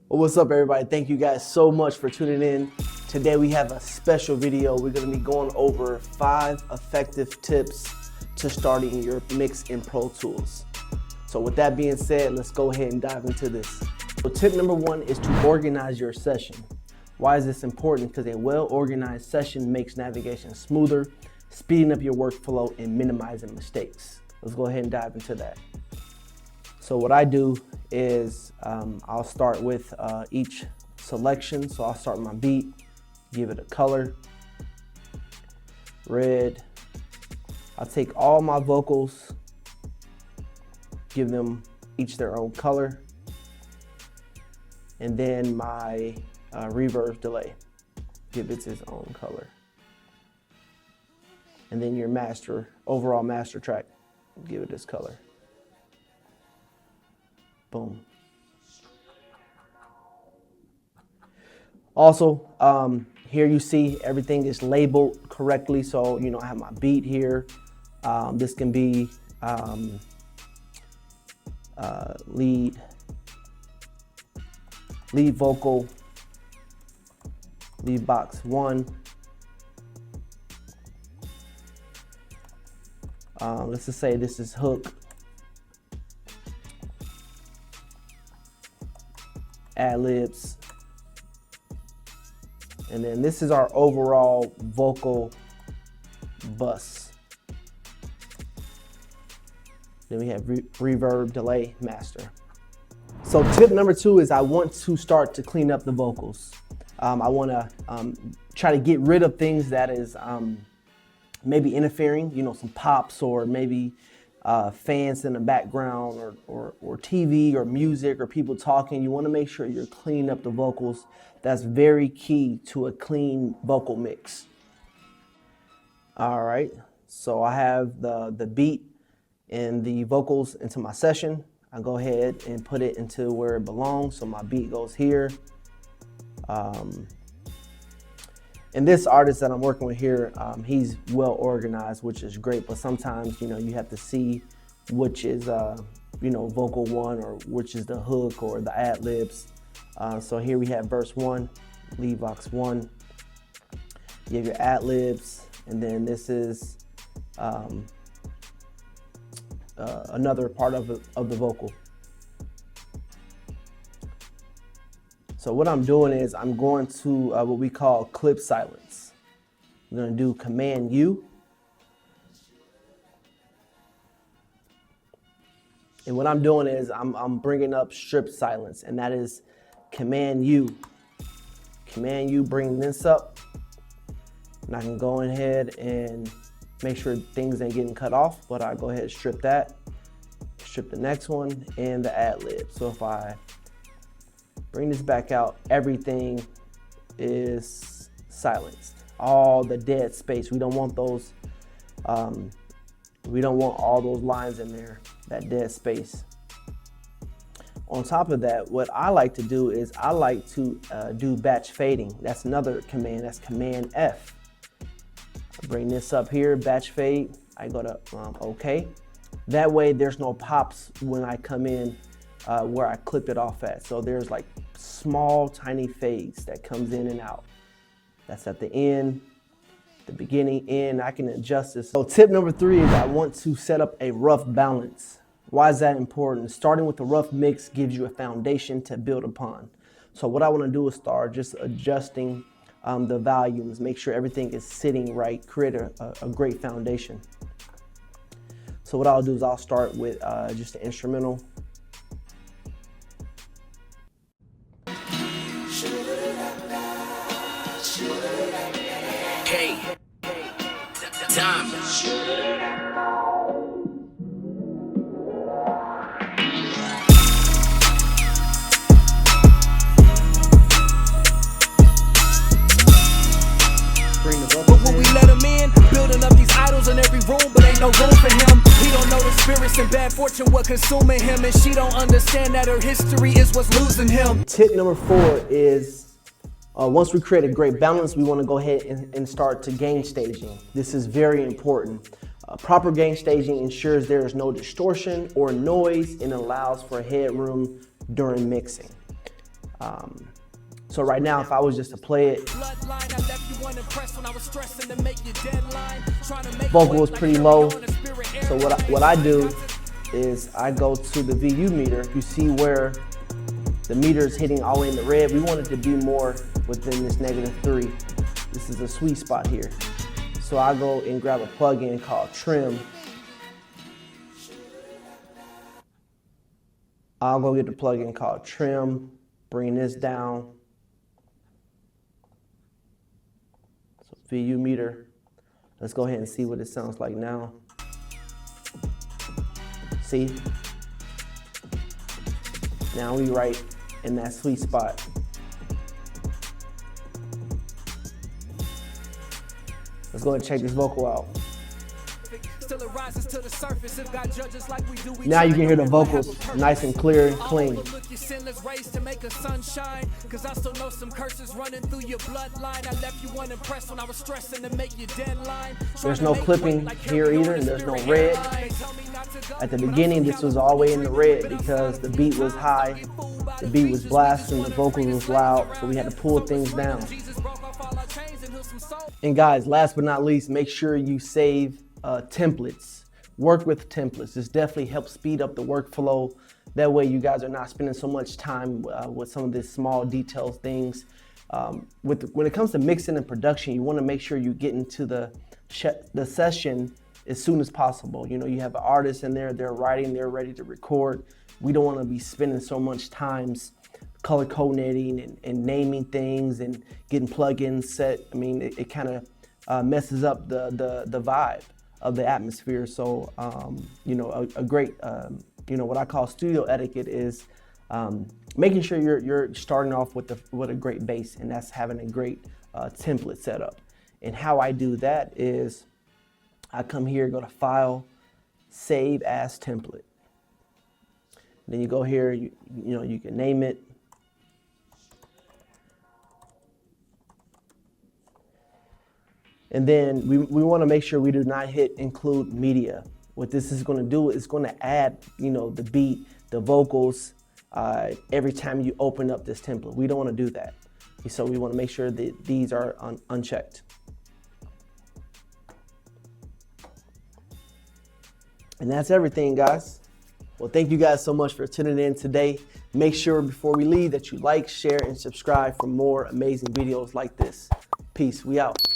Well, what's up, everybody? Thank you guys so much for tuning in. Today we have a special video. We're gonna be going over 5 effective tips to starting your mix in Pro Tools. So with that being said, let's go ahead and dive into this. So tip number 1 is to organize your session. Why is this important? Because a well-organized session makes navigation smoother, speeding up your workflow and minimizing mistakes. Let's go ahead and dive into that. So what I do is I'll start with each selection. So I'll start my beat, give it a color, red. I'll take all my vocals, give them each their own color, and then my reverb delay, give it its own color. And then your overall master track, give it this color. Boom. Also, here you see everything is labeled correctly. So, I have my beat here. This can be lead vocal, lead box 1. Let's just say this is hook, ad-libs, and then this is our overall vocal bus. Then we have reverb, delay, master. So tip number 2 is I want to start to clean up the vocals. I want to try to get rid of things that is maybe interfering, some pops or maybe fans in the background or TV or music or people talking. You want to make sure you're cleaning up the vocals. That's very key to a clean vocal mix. All right, so I have the beat and the vocals into my session. I go ahead and put it into where it belongs. So my beat goes here. And this artist that I'm working with here, he's well organized, which is great. But sometimes, you have to see which is, vocal 1 or which is the hook or the ad-libs. So here we have verse 1, lead box 1. You have your ad-libs, and then this is another part of the vocal. So what I'm doing is I'm going to what we call clip silence. I'm going to do Command U. And what I'm doing is I'm bringing up strip silence, and that is Command U. Command U, bring this up. And I can go ahead and make sure things ain't getting cut off, but I go ahead and strip that, strip the next one, and the ad-lib. So if I bring this back out, everything is silenced. All the dead space. We don't want those, we don't want all those lines in there, that dead space. On top of that, what I like to do is I like to do batch fading. That's another command, that's Command F. I bring this up here, batch fade. I go to OK. That way there's no pops when I come in where I clip it off at. So there's like small, tiny fades that comes in and out. That's at the end, the beginning, end. I can adjust this. So tip number 3 is I want to set up a rough balance. Why is that important? Starting with a rough mix gives you a foundation to build upon. So what I want to do is start just adjusting the volumes, make sure everything is sitting right, create a great foundation. So what I'll do is I'll start with just the instrumental. Hey, time. But when we let him in, building up these idols in every room, but ain't no room for him. He don't know the spirits and bad fortune what consuming him, and she don't understand that her history is what's losing him. Tip number 4 is once we create a great balance, we want to go ahead and start to gain staging. This is very important. Proper gain staging ensures there is no distortion or noise and allows for headroom during mixing. So right now, if I was just to play it, vocal is pretty low. So what I do is I go to the VU meter. You see where the meter is hitting all the way in the red. We want it to be more within this -3. This is a sweet spot here. So I go and grab a plugin called Trim. I'll go get the plugin called Trim, bring this down. So VU meter. Let's go ahead and see what it sounds like now. See? Now we right in that sweet spot. Let's go ahead and check this vocal out. Now you can hear the vocals nice and clear and clean. There's no clipping here either, and there's no red. At the beginning, this was all the way in the red because the beat was high, the beat was blasting, the vocals was loud, so we had to pull things down. And guys, last but not least, make sure you save templates. Work with templates. This definitely helps speed up the workflow. That way you guys are not spending so much time with some of these small details things. When it comes to mixing and production, you want to make sure you get into the session as soon as possible. You know, you have an artist in there, they're writing, they're ready to record. We don't want to be spending so much time color coordinating and naming things and getting plugins set. I mean, it kind of messes up the vibe of the atmosphere. So, you know, a great, you know, what I call studio etiquette is making sure you're starting off with a great bass, and that's having a great template set up. And how I do that is I come here, go to File, Save as Template. Then you go here, you know, you can name it. And then we want to make sure we do not hit include media. What this is going to do is going to add, you know, the beat, the vocals, every time you open up this template. We don't want to do that. So we want to make sure that these are unchecked. And that's everything, guys. Well, thank you guys so much for tuning in today. Make sure before we leave that you like, share, and subscribe for more amazing videos like this. Peace. We out.